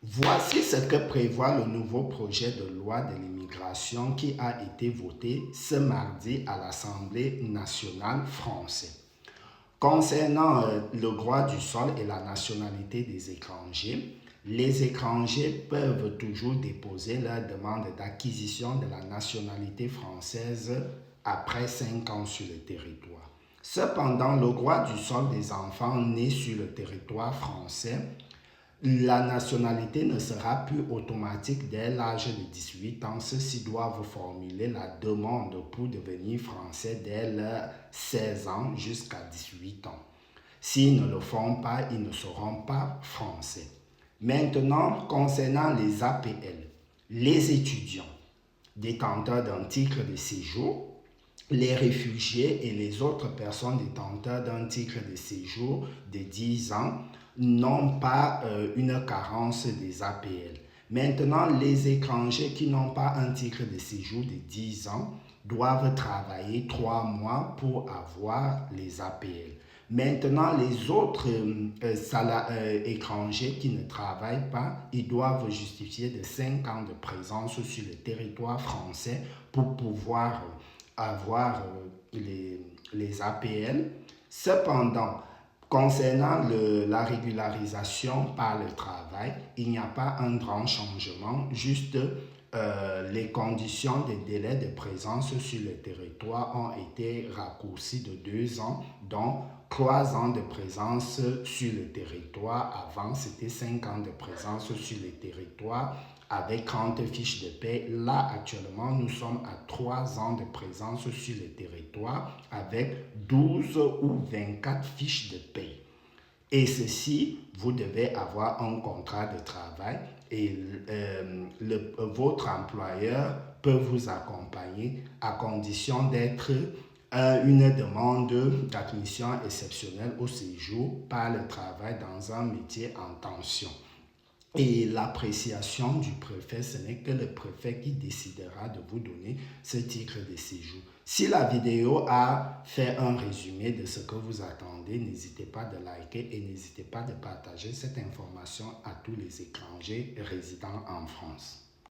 Voici ce que prévoit le nouveau projet de loi de l'immigration qui a été voté ce mardi à l'Assemblée nationale française. Concernant le droit du sol et la nationalité des étrangers, les étrangers peuvent toujours déposer leur demande d'acquisition de la nationalité française après 5 ans sur le territoire. Cependant, le droit du sol des enfants nés sur le territoire français, la nationalité ne sera plus automatique dès l'âge de 18 ans. Ceux-ci doivent formuler la demande pour devenir français dès leurs 16 ans jusqu'à 18 ans. S'ils ne le font pas, ils ne seront pas français. Maintenant, concernant les APL, les étudiants détenteurs d'un titre de séjour, les réfugiés et les autres personnes détenteurs d'un titre de séjour de 10 ans n'ont pas une carence des APL. Maintenant, les étrangers qui n'ont pas un titre de séjour de 10 ans doivent travailler 3 mois pour avoir les APL. Maintenant, les autres étrangers qui ne travaillent pas, ils doivent justifier de 5 ans de présence sur le territoire français pour pouvoir avoir les APL. Cependant, concernant la régularisation par le travail, il n'y a pas un grand changement, juste les conditions des délais de présence sur le territoire ont été raccourcies de 2 ans, dont 3 ans de présence sur le territoire. Avant, c'était 5 ans de présence sur le territoire avec 30 fiches de paie. Là, actuellement, nous sommes à 3 ans de présence sur le territoire avec 12 ou 24 fiches de paie. Et ceci, vous devez avoir un contrat de travail et votre employeur peut vous accompagner à condition d'être une demande d'admission exceptionnelle au séjour par le travail dans un métier en tension. Et l'appréciation du préfet, ce n'est que le préfet qui décidera de vous donner ce titre de séjour. Si la vidéo a fait un résumé de ce que vous attendez, n'hésitez pas de liker et n'hésitez pas de partager cette information à tous les étrangers résidant en France.